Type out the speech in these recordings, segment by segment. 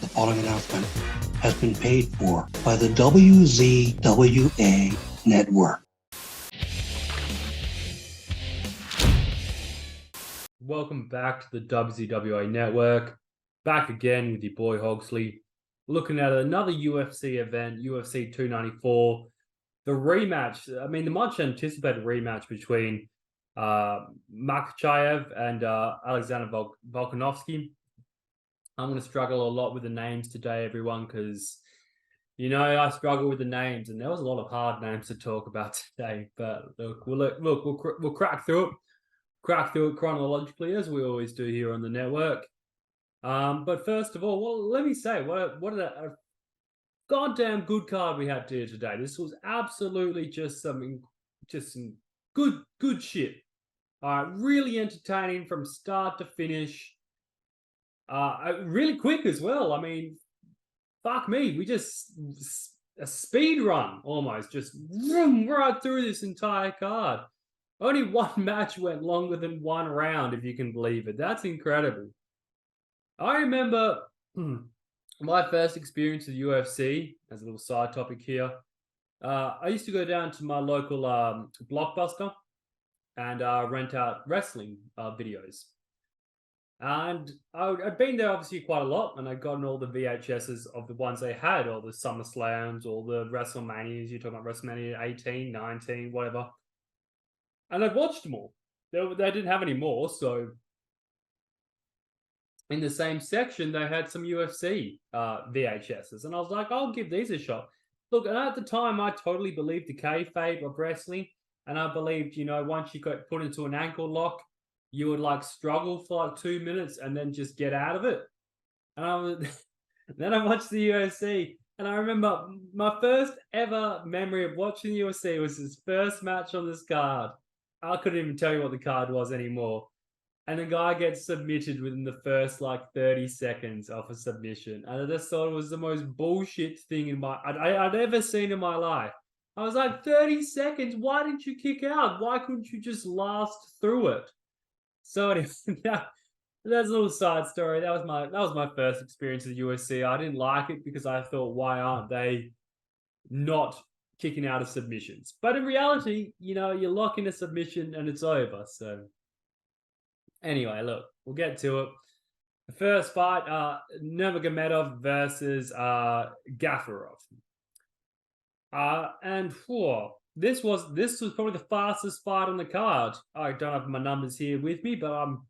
The following announcement has been paid for by the WZWA Network. Welcome back to the WZWA Network. Back again with your boy Hogsley. Looking at another UFC event, UFC 294. The rematch, the much anticipated rematch between Makhachev and Alexander Volkanovski. I'm going to struggle a lot with the names today, everyone, because, I struggle with the names, and there was a lot of hard names to talk about today. But look, we'll crack through it. Crack through it chronologically, as we always do here on the network. But first of all, let me say, what a goddamn good card we had here today. This was absolutely just some good shit. Really entertaining from start to finish. Really quick as well. I mean, fuck me, we just a speed run almost, just right through this entire card. Only one match went longer than one round, if you can believe it. That's incredible. I remember my first experience with UFC, as a little side topic here. I used to go down to my local Blockbuster and rent out wrestling videos. And I'd been there obviously quite a lot, and I'd gotten all the VHSs of the ones they had, all the SummerSlams, all the WrestleManias. You're talking about WrestleMania 18, 19, whatever. And I'd watched them all. They didn't have any more, so in the same section, they had some UFC VHSs. And I was like, I'll give these a shot. Look, and at the time, I totally believed the kayfabe of wrestling. And I believed, once you got put into an ankle lock, you would struggle for 2 minutes and then just get out of it. And then I watched the UFC. And I remember my first ever memory of watching the UFC was his first match on this card. I couldn't even tell you what the card was anymore. And the guy gets submitted within the first 30 seconds of a submission. And I just thought it was the most bullshit thing I'd ever seen in my life. I was like, 30 seconds? Why didn't you kick out? Why couldn't you just last through it? So anyway, that's a little side story. That was my first experience with UFC. I didn't like it because I thought, why aren't they not kicking out of submissions? But in reality, you lock in a submission and it's over. So anyway, look, we'll get to it. The first fight, Nurmagomedov versus Gafurov. This was probably the fastest fight on the card. I don't have my numbers here with me, but I'm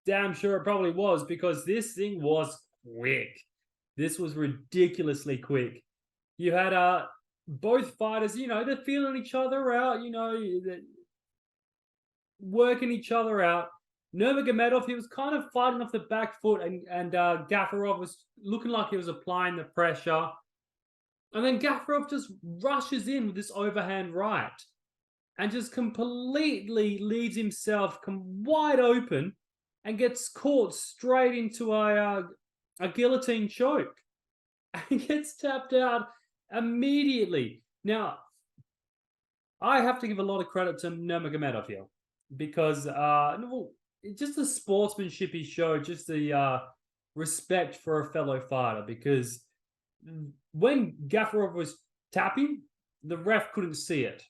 damn sure it probably was, because this thing was quick. This was ridiculously quick. You had both fighters, they're feeling each other out, they're working each other out. Nurmagomedov, he was kind of fighting off the back foot, and Gafurov was looking like he was applying the pressure. And then Gafurov just rushes in with this overhand right and just completely leaves himself wide open and gets caught straight into a guillotine choke. And gets tapped out immediately. Now, I have to give a lot of credit to Nurmagomedov here, because just the sportsmanship he showed, just the respect for a fellow fighter, because when Gafurov was tapping, the ref couldn't see it.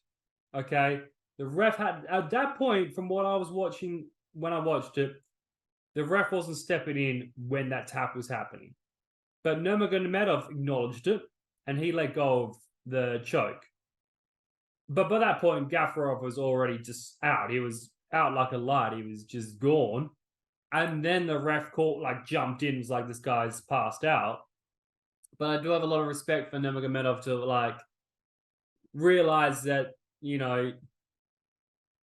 Okay, the ref had, at that point, from what I was watching when I watched it, the ref wasn't stepping in when that tap was happening. But Nurmagomedov acknowledged it, and he let go of the choke. But by that point, Gafurov was already just out. He was out like a light. He was just gone. And then the ref jumped in, was like, this guy's passed out. But I do have a lot of respect for Nurmagomedov to realize that,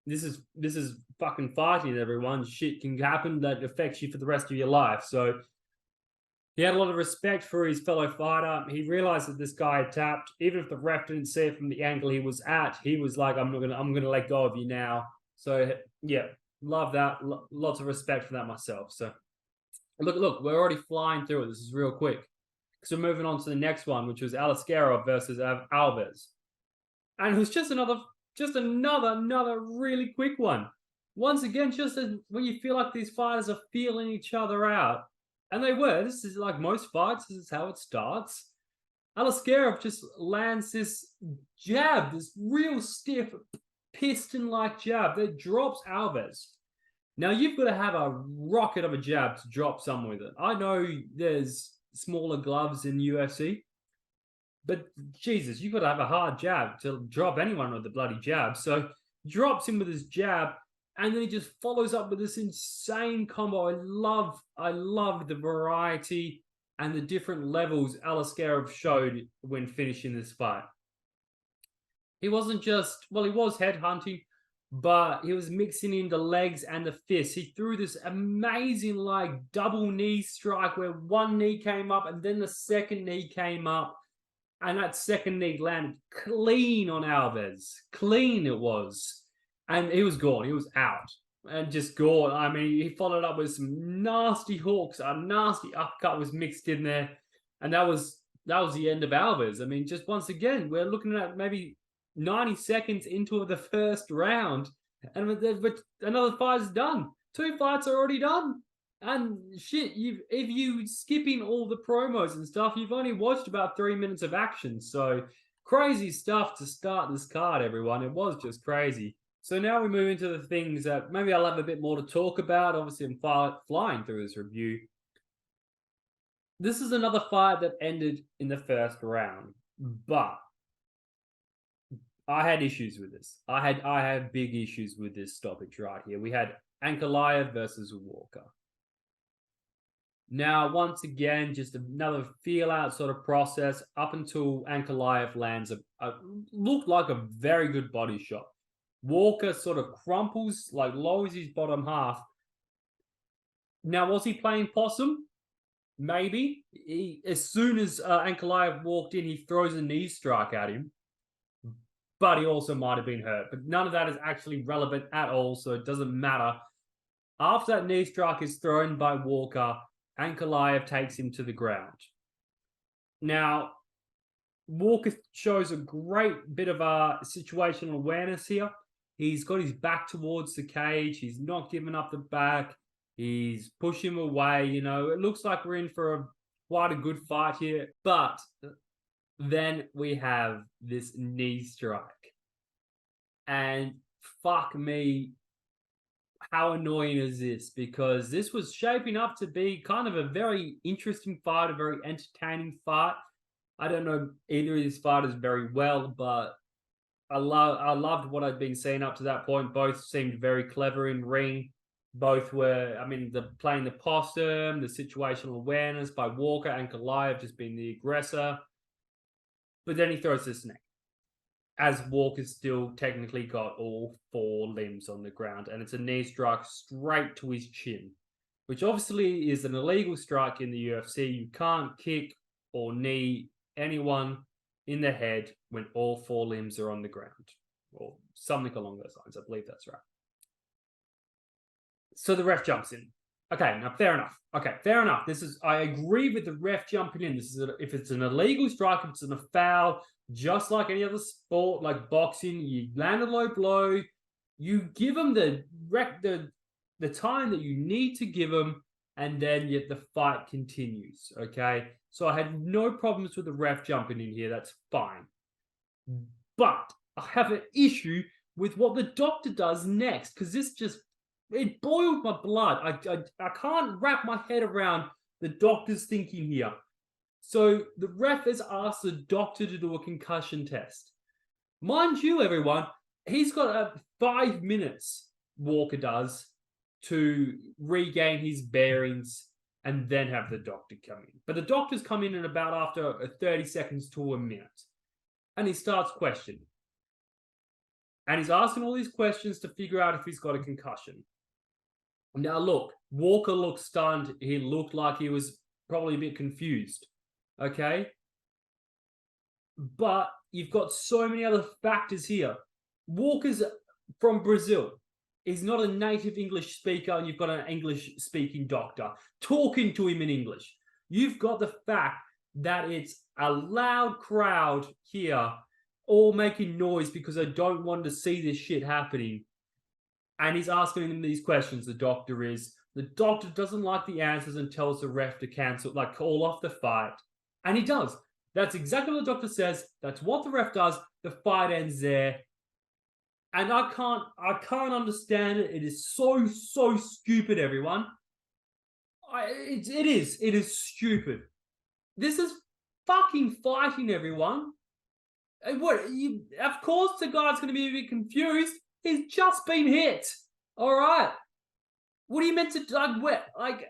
this is fucking fighting, everyone. Shit can happen that affects you for the rest of your life. So he had a lot of respect for his fellow fighter. He realized that this guy had tapped. Even if the ref didn't see it from the angle he was at, he was like, I'm gonna let go of you now. So yeah, love that. Lots of respect for that myself. So look, we're already flying through it. This is real quick. So moving on to the next one, which was Aliskerov versus Alves. And it was just another really quick one. Once again, just when you feel like these fighters are feeling each other out, And they were. This is like most fights. This is how it starts. Aliskerov just lands this jab, this real stiff, piston-like jab that drops Alves. Now, you've got to have a rocket of a jab to drop someone with it. I know there's smaller gloves in UFC, but Jesus, you've got to have a hard jab to drop anyone with the bloody jab. So drops him with his jab, and then he just follows up with this insane combo. I love the variety and the different levels Aliskerov showed when finishing this fight. He wasn't just, well, he was headhunting, but he was mixing in the legs and the fists. He threw this amazing like double knee strike where one knee came up and then the second knee came up, and that second knee landed clean on Alves. Clean it was. And he was gone. He was out. And just gone. I mean, he followed up with some nasty hooks. A nasty uppercut was mixed in there. And that was the end of Alves. I mean, just once again, we're looking at maybe 90 seconds into the first round, and another fight is done. 2 fights are already done. And shit, if you skipping all the promos and stuff, you've only watched about 3 minutes of action. So crazy stuff to start this card, everyone. It was just crazy. So now we move into the things that maybe I'll have a bit more to talk about. Obviously, I'm flying through this review. This is another fight that ended in the first round, but I had issues with this. I had big issues with this stoppage right here. We had Ankalaev versus Walker. Now, once again, just another feel-out sort of process up until Ankalaev lands looked like a very good body shot. Walker sort of crumples, like lowers his bottom half. Now, was he playing possum? Maybe. As soon as Ankalaev walked in, he throws a knee strike at him. But he also might have been hurt. But none of that is actually relevant at all, so it doesn't matter. After that knee strike is thrown by Walker, Ankalaev takes him to the ground. Now, Walker shows a great bit of situational awareness here. He's got his back towards the cage. He's not giving up the back. He's pushing away. You know, it looks like we're in for quite a good fight here. But then we have this knee strike. And fuck me, how annoying is this? Because this was shaping up to be kind of a very interesting fight, a very entertaining fight. I don't know either of these fighters very well, but I loved what I'd been seeing up to that point. Both seemed very clever in ring. Both were, I mean, playing the possum, the situational awareness by Walker, Ankalaev just being the aggressor. But then he throws this neck, as Walker's still technically got all 4 limbs on the ground, and it's a knee strike straight to his chin, which obviously is an illegal strike in the UFC. You can't kick or knee anyone in the head when all 4 limbs are on the ground, or something along those lines. I believe that's right. So the ref jumps in. Okay, now fair enough. Okay, fair enough. I agree with the ref jumping in. If it's an illegal strike, if it's a foul, just like any other sport, like boxing, you land a low blow, you give them the time that you need to give them, and then yet the fight continues. Okay, so I had no problems with the ref jumping in here. That's fine. But I have an issue with what the doctor does next, because it boiled my blood. I can't wrap my head around the doctor's thinking here. So the ref has asked the doctor to do a concussion test. Mind you, everyone, he's got 5 minutes, Walker does, to regain his bearings and then have the doctor come in. But the doctor's come in about after 30 seconds to a minute. And he starts questioning. And he's asking all these questions to figure out if he's got a concussion. Now, look, Walker looked stunned. He looked like he was probably a bit confused. Okay? But you've got so many other factors here. Walker's from Brazil. He's not a native English speaker, and you've got an English-speaking doctor talking to him in English. You've got the fact that it's a loud crowd here, all making noise because they don't want to see this shit happening. And he's asking him these questions, the doctor is. The doctor doesn't like the answers and tells the ref to cancel, like call off the fight. And he does. That's exactly what the doctor says. That's what the ref does. The fight ends there. And I can't understand it. It is so stupid, everyone. It is stupid. This is fucking fighting, everyone. Of course the guy's going to be a bit confused. He's just been hit. All right. What are you meant to like?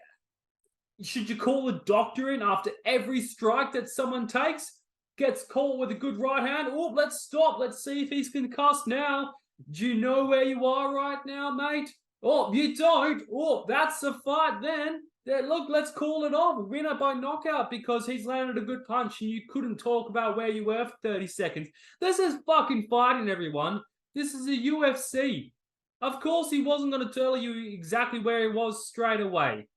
Should you call the doctor in after every strike that someone takes? Gets caught with a good right hand. Oh, let's stop. Let's see if he's concussed now. Do you know where you are right now, mate? Oh, you don't. Oh, that's the fight then. Look, let's call it off. Winner by knockout because he's landed a good punch and you couldn't talk about where you were for 30 seconds. This is fucking fighting, everyone. This is a UFC. Of course, he wasn't going to tell you exactly where he was straight away.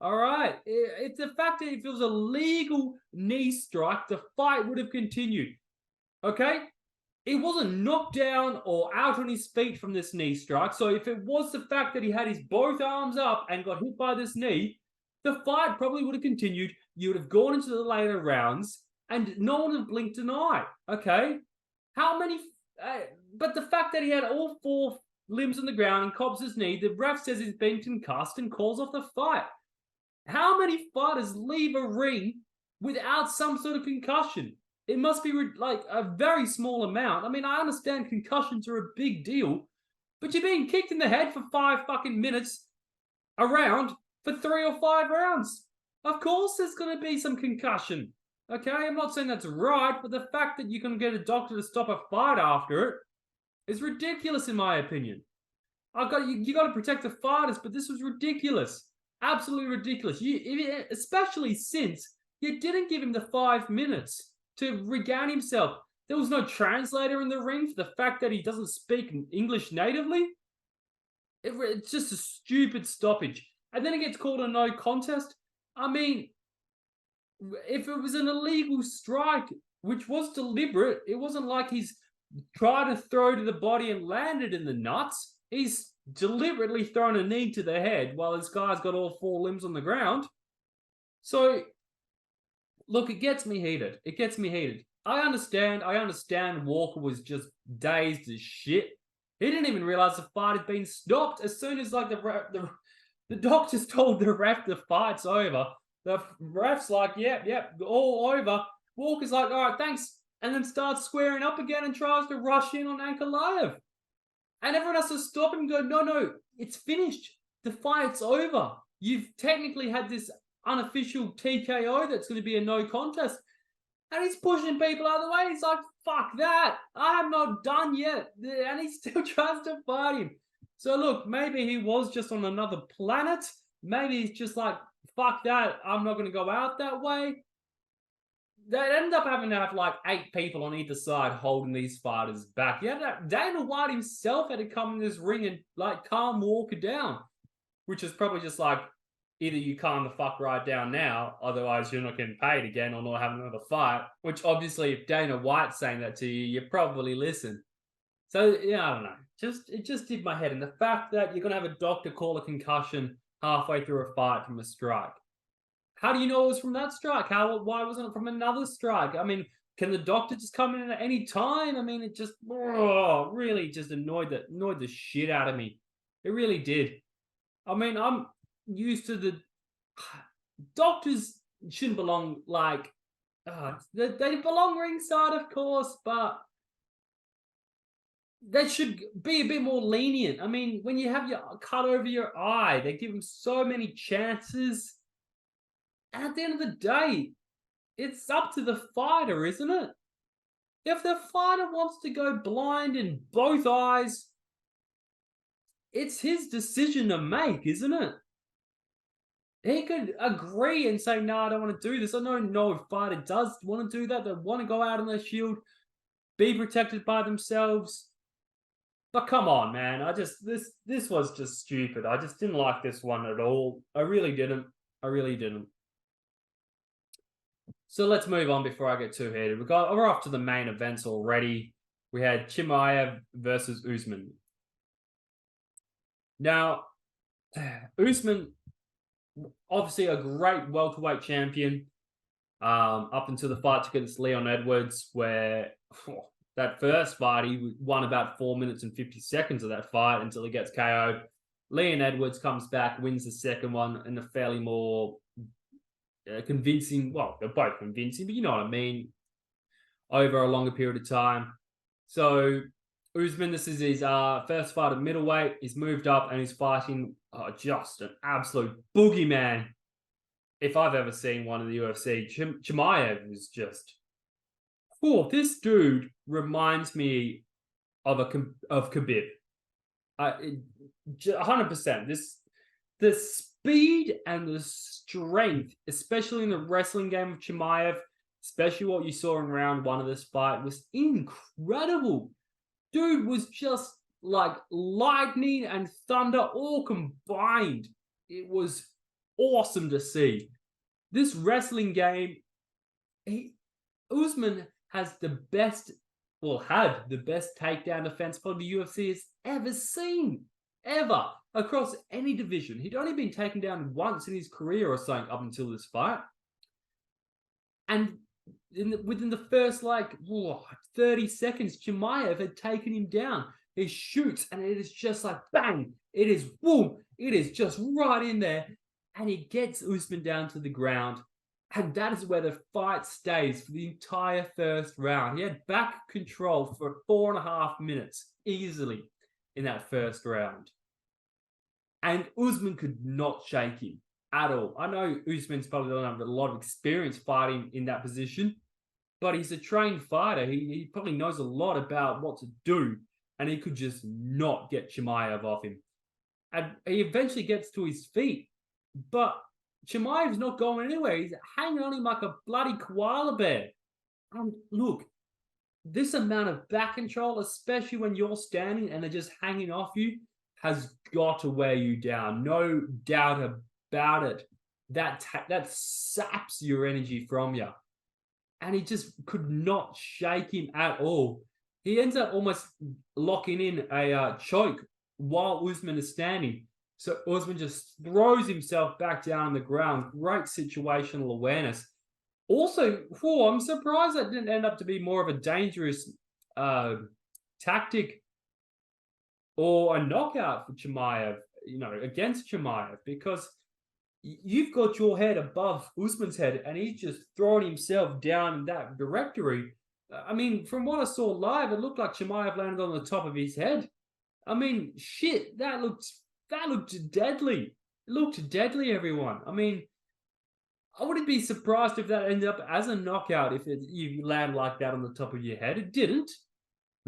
All right. It's the fact that if it was a legal knee strike, the fight would have continued. Okay? He wasn't knocked down or out on his feet from this knee strike. So if it was the fact that he had his both arms up and got hit by this knee, the fight probably would have continued. You would have gone into the later rounds and no one would have blinked an eye. Okay? How many... but the fact that he had all four limbs on the ground and cops his knee, the ref says he's been concussed and calls off the fight. How many fighters leave a ring without some sort of concussion? It must be like a very small amount. I mean, I understand concussions are a big deal, but you're being kicked in the head for 5 fucking minutes around for 3 or 5 rounds. Of course there's going to be some concussion. Okay, I'm not saying that's right, but the fact that you can get a doctor to stop a fight after it is ridiculous in my opinion. You got to protect the fighters, but this was ridiculous. Absolutely ridiculous. Especially since you didn't give him the 5 minutes to regain himself. There was no translator in the ring for the fact that he doesn't speak English natively. It's just a stupid stoppage. And then it gets called a no contest. I mean, if it was an illegal strike, which was deliberate, it wasn't like he's tried to throw to the body and landed in the nuts. He's deliberately thrown a knee to the head while this guy's got all 4 limbs on the ground. So, look, it gets me heated. It gets me heated. I understand Walker was just dazed as shit. He didn't even realize the fight had been stopped. As soon as like the doctors told the ref the fight's over, the ref's like, yep, all over. Walker's like, all right, thanks. And then starts squaring up again and tries to rush in on Ankalaev. And everyone has to stop him and go, no, it's finished. The fight's over. You've technically had this unofficial TKO that's going to be a no contest. And he's pushing people out of the way. He's like, fuck that. I'm not done yet. And he still tries to fight him. So look, maybe he was just on another planet. Maybe he's just like, fuck that. I'm not going to go out that way. They ended up having to have like 8 people on either side holding these fighters back. Dana White himself had to come in this ring and like calm Walker down, which is probably just like, either you calm the fuck right down now, otherwise you're not getting paid again or not having another fight, which obviously if Dana White's saying that to you, you probably listen. So, yeah, I don't know. It just did my head. And the fact that you're going to have a doctor call a concussion halfway through a fight from a strike. How do you know it was from that strike? Why wasn't it from another strike? I mean, can the doctor just come in at any time? I mean, it just really just annoyed the shit out of me. It really did. I mean, I'm used to the doctors shouldn't belong like they belong ringside, of course, but they should be a bit more lenient. I mean, when you have your cut over your eye, they give them so many chances. And at the end of the day, it's up to the fighter, isn't it? If the fighter wants to go blind in both eyes, it's his decision to make, isn't it? He could agree and say, no, I don't want to do this. I know no fighter does want to do that. They want to go out on their shield, be protected by themselves. But come on, man. This was just stupid. I just didn't like this one at all. I really didn't. So let's move on before I get too heated. We're off to the main events already. We had Chimaev versus Usman. Now, Usman obviously a great welterweight champion up until the fight against Leon Edwards, where that first fight, he won about 4 minutes and 50 seconds of that fight until he gets KO'd. Leon Edwards comes back, wins the second one in a fairly more convincing, well, they're both convincing, but you know what I mean, over a longer period of time. So Usman, this is his first fight at middleweight. He's moved up and he's fighting just an absolute boogeyman. If I've ever seen one in the UFC, Chimaev was just... this dude reminds me of Khabib. 100%. The speed and the strength, especially in the wrestling game of Chimaev, especially what you saw in round 1 of this fight, was incredible. Dude was just like lightning and thunder all combined. It was awesome to see. This wrestling game, Usman has the best, had the best takedown defense probably the UFC has ever seen, ever, across any division. He'd only been taken down once in his career or something up until this fight. And within the first 30 seconds, Chimaev had taken him down. He shoots and it is just like bang. It is boom. It is just right in there. And he gets Usman down to the ground. And that is where the fight stays for the entire first round. He had back control for 4.5 minutes easily in that first round. And Usman could not shake him at all. I know Usman's probably don't have a lot of experience fighting in that position, but he's a trained fighter. He probably knows a lot about what to do, and he could just not get Chimaev off him. And he eventually gets to his feet, but Chimaev's not going anywhere. He's hanging on him like a bloody koala bear. And look, this amount of back control, especially when you're standing and they're just hanging off you, has got to wear you down. No doubt about it. That saps your energy from you. And he just could not shake him at all. He ends up almost locking in a choke while Usman is standing. So Usman just throws himself back down on the ground. Great situational awareness. Also, I'm surprised that didn't end up to be more of a dangerous tactic or a knockout for Chimaev, against Chimaev, because you've got your head above Usman's head and he's just throwing himself down in that directory. I mean, from what I saw live, it looked like Chimaev landed on the top of his head. I mean, shit, that looked deadly. It looked deadly, everyone. I mean, I wouldn't be surprised if that ended up as a knockout if you land like that on the top of your head. It didn't.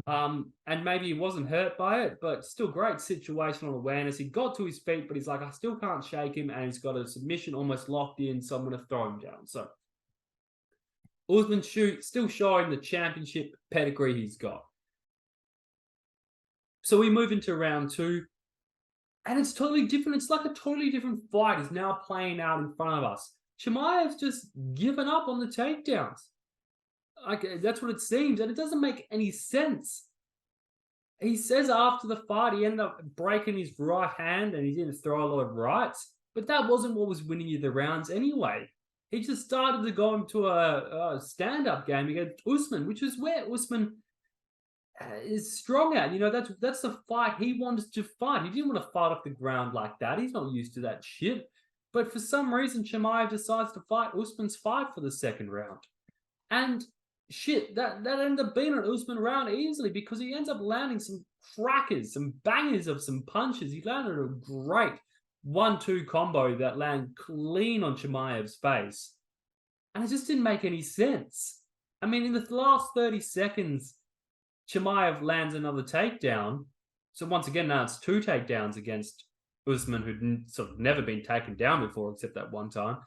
And maybe he wasn't hurt by it, but still great situational awareness. He got to his feet, but he's like, I still can't shake him, and he's got a submission almost locked in, so I'm going to throw him down. So Usman still showing the championship pedigree he's got. So we move into round 2, and it's totally different. It's like a totally different fight is now playing out in front of us. Chimaev's just given up on the takedowns. That's what it seems, and it doesn't make any sense. He says after the fight he ended up breaking his right hand and he didn't throw a lot of rights, but that wasn't what was winning you the rounds anyway. He just started to go into a stand-up game against Usman, which is where Usman is strong at. That's the fight he wanted to fight. He didn't want to fight off the ground like that. He's not used to that shit. But for some reason, Chimaev decides to fight Usman's fight for the second round. And shit, that ended up being an Usman round easily because he ends up landing some crackers, some bangers of some punches. He landed a great 1-2 combo that landed clean on Chimaev's face. And it just didn't make any sense. I mean, in the last 30 seconds, Chimaev lands another takedown. So once again, now it's 2 takedowns against Usman, who'd sort of never been taken down before except that one time.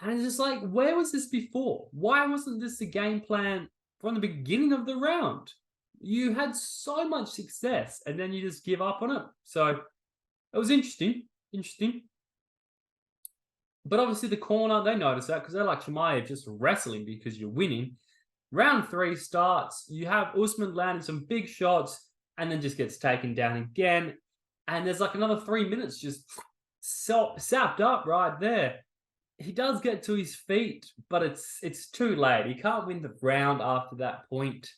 And it's just like, where was this before? Why wasn't this the game plan from the beginning of the round? You had so much success, and then you just give up on it. So it was interesting. But obviously the corner, they notice that because they're like, Chimaev just wrestling because you're winning. Round 3 starts. You have Usman landing some big shots and then just gets taken down again. And there's like another 3 minutes just sapped up right there. He does get to his feet, but it's too late. He can't win the round after that point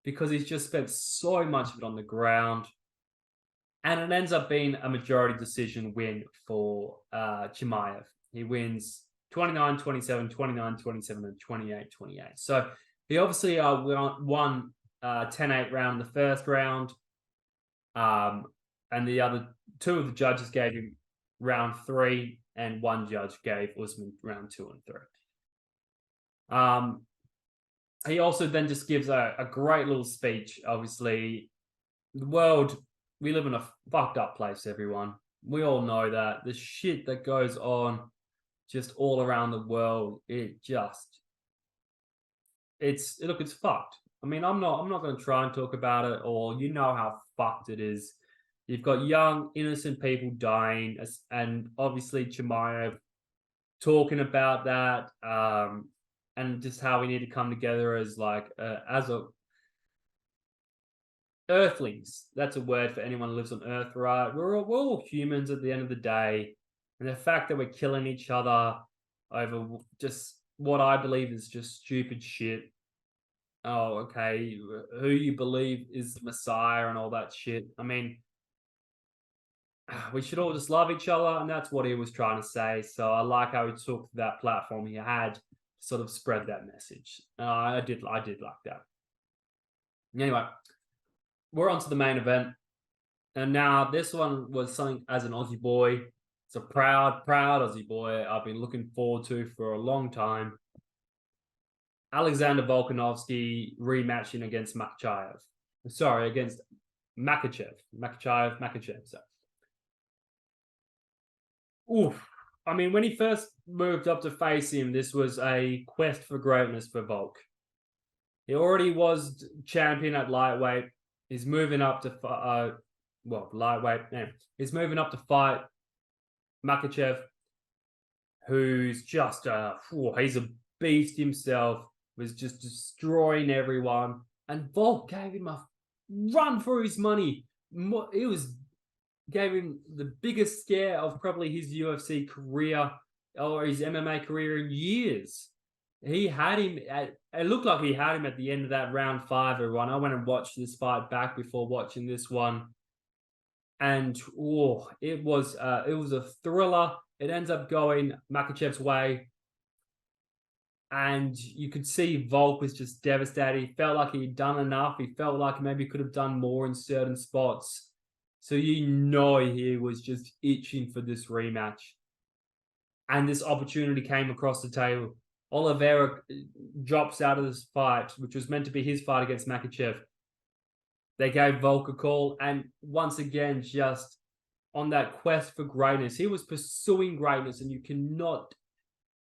because he's just spent so much of it on the ground. And it ends up being a majority decision win for Chimaev. He wins 29-27, 29-27, and 28-28. So he obviously won 10-8 round in the first round. And the other two of the judges gave him round 3, and one judge gave Usman round 2 and 3. He also then just gives a great little speech. Obviously, the world, we live in a fucked up place, everyone. We all know that. The shit that goes on just all around the world, it's fucked. I mean, I'm not going to try and talk about it, or you know how fucked it is. You've got young, innocent people dying, and obviously Chimaev talking about that, and just how we need to come together as earthlings. That's a word for anyone who lives on Earth, right? We're all humans at the end of the day, and the fact that we're killing each other over just what I believe is just stupid shit. Oh, okay, who you believe is the Messiah and all that shit. I mean, we should all just love each other, and that's what he was trying to say. So I like how he took that platform he had to sort of spread that message. I did like that. Anyway, we're on to the main event, and now this one was something as an Aussie boy. It's a proud Aussie boy I've been looking forward to for a long time. Alexander Volkanovski rematching against Makhachev. Sorry, against Makhachev. Makhachev. So. Oof. I mean, when he first moved up to face him, this was a quest for greatness for Volk. He already was champion at lightweight. He's moving up to lightweight. Yeah. He's moving up to fight Makhachev, who's just he's a beast himself. Was just destroying everyone, and Volk gave him a run for his money. Gave him the biggest scare of probably his UFC career or his MMA career in years. He had him it looked like he had him at the end of that round 5, everyone. I went and watched this fight back before watching this one. And it was a thriller. It ends up going Makhachev's way. And you could see Volk was just devastated. He felt like he'd done enough. He felt like maybe he could have done more in certain spots. So he was just itching for this rematch. And this opportunity came across the table. Oliveira drops out of this fight, which was meant to be his fight against Makhachev. They gave Volk a call. And once again, just on that quest for greatness, he was pursuing greatness, and you cannot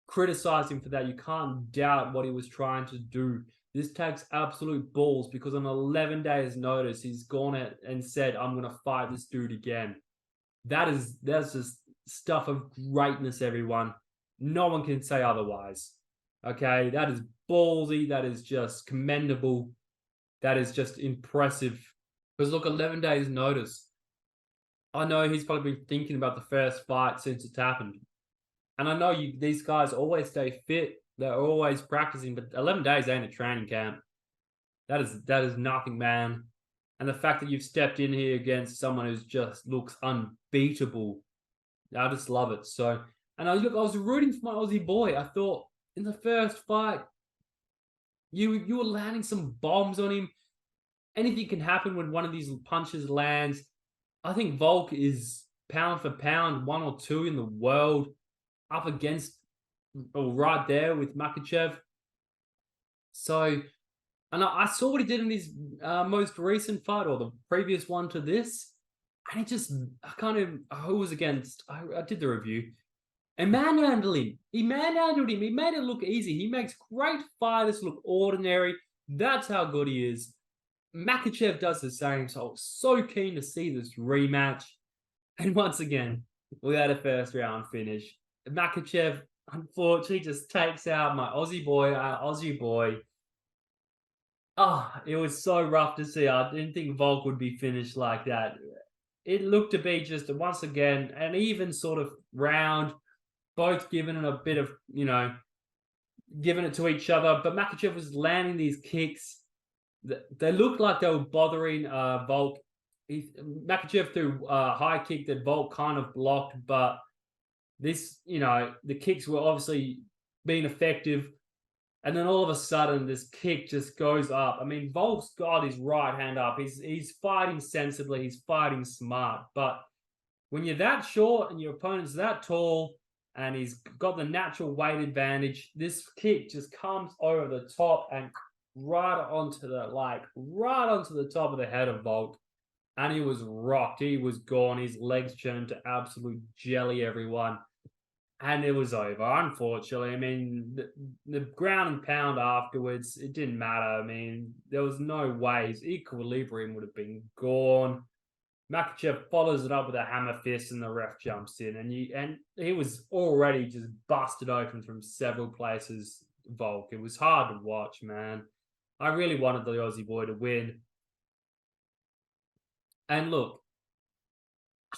criticize him for that. You can't doubt what he was trying to do. This takes absolute balls, because on 11 days notice, he's gone out and said, I'm going to fight this dude again. That's just stuff of greatness, everyone. No one can say otherwise. Okay, that is ballsy. That is just commendable. That is just impressive. Because look, 11 days notice. I know he's probably been thinking about the first fight since it's happened. And I know these guys always stay fit. They're always practicing, but 11 days ain't a training camp. That is nothing, man. And the fact that you've stepped in here against someone who just looks unbeatable, I just love it. So, and I was rooting for my Aussie boy. I thought in the first fight, you were landing some bombs on him. Anything can happen when one of these punches lands. I think Volk is pound for pound 1 or 2 in the world, up against or right there with Makhachev. So, and I saw what he did in his most recent fight, or the previous one to this, and it just who was against? I did the review, and manhandled him. He manhandled him. He made it look easy. He makes great fighters look ordinary. That's how good he is. Makhachev does the same. So I was so keen to see this rematch, and once again, we had a first round finish. Makhachev, unfortunately, just takes out my Aussie boy, Oh, it was so rough to see. I didn't think Volk would be finished like that. it looked to be just once again an even sort of round, both giving it a bit of, giving it to each other. But Makhachev was landing these kicks. They looked like they were bothering Volk. Makhachev threw a high kick that Volk kind of blocked, but this, the kicks were obviously being effective. And then all of a sudden, this kick just goes up. I mean, Volk's got his right hand up. He's fighting sensibly. He's fighting smart. But when you're that short and your opponent's that tall and he's got the natural weight advantage, this kick just comes over the top and right onto the top of the head of Volk. And he was rocked. He was gone. His legs turned to absolute jelly, everyone. And it was over, unfortunately. I mean, the ground and pound afterwards, it didn't matter. I mean, there was no way his equilibrium would have been gone. Makhachev follows it up with a hammer fist and the ref jumps in. And he was already just busted open from several places, Volk. It was hard to watch, man. I really wanted the Aussie boy to win. And look,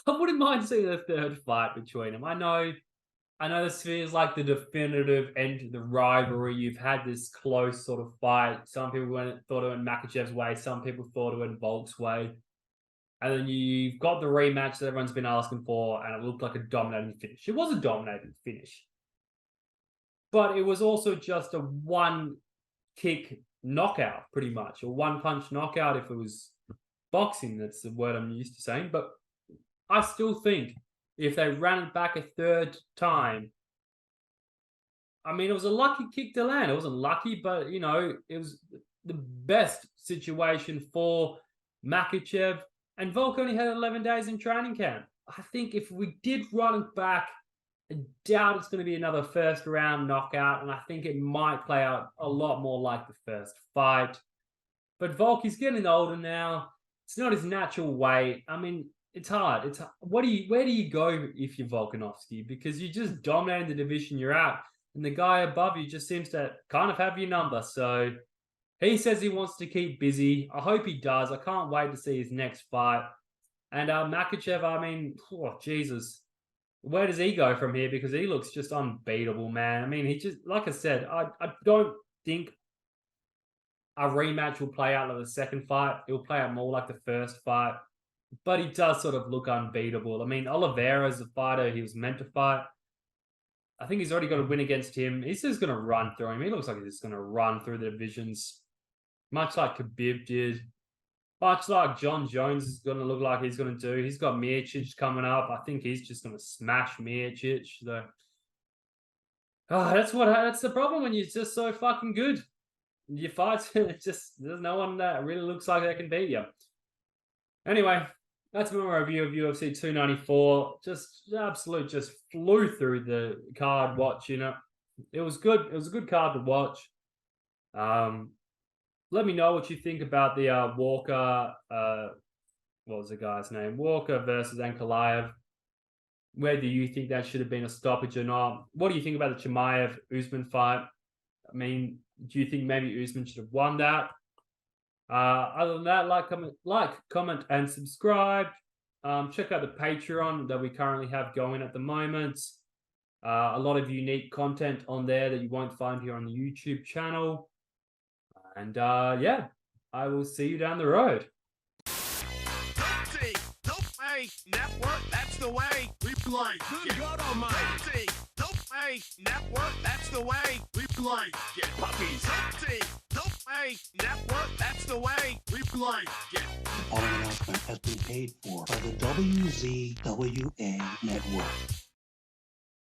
I wouldn't mind seeing a third fight between them. I know this feels like the definitive end to the rivalry. You've had this close sort of fight. Some people thought it went Makhachev's way. Some people thought it went Volk's way. And then you've got the rematch that everyone's been asking for, and it looked like a dominating finish. It was a dominating finish. But it was also just a one-kick knockout, pretty much. A one-punch knockout if it was boxing. That's the word I'm used to saying. But I still think if they ran it back a third time, I mean, it was a lucky kick to land. It wasn't lucky, but, it was the best situation for Makhachev. And Volk only had 11 days in training camp. I think if we did run it back, I doubt it's going to be another first round knockout. And I think it might play out a lot more like the first fight. But Volk is getting older now. It's not his natural weight. I mean, it's hard. Where do you go if you're Volkanovski? Because you just dominating the division you're at, and the guy above you just seems to kind of have your number. So he says he wants to keep busy. I hope he does. I can't wait to see his next fight. And Makhachev, I mean, Jesus, where does he go from here? Because he looks just unbeatable, man. I mean, he just, like I said, I don't think a rematch will play out like the second fight. It will play out more like the first fight. But he does sort of look unbeatable. I mean, Oliveira's the fighter he was meant to fight. I think he's already got a win against him. He's just going to run through him. He looks like he's just going to run through the divisions, much like Khabib did. Much like John Jones is going to look like he's going to do. He's got Miocic coming up. I think he's just going to smash Miocic. So, that's the problem when you're just so fucking good. Your fights, there's no one that really looks like they can beat you. Anyway, that's my review of UFC 294. Just flew through the card watching it. It was good. It was a good card to watch. Let me know what you think about the Walker. What was the guy's name? Walker versus Ankalaev. Whether you think that should have been a stoppage or not. What do you think about the Chimaev Usman fight? I mean, do you think maybe Usman should have won that? Other than that, like, comment, and subscribe. Check out the Patreon that we currently have going at the moment. A lot of unique content on there that you won't find here on the YouTube channel. And yeah, I will see you down the road. WZWA Network, that's the way we play. Good God Almighty. WZWA Network, that's the way we play. Get puppies. WZWA Network, that's the way we play. Get. The following announcement has been paid for by the WZWA Network.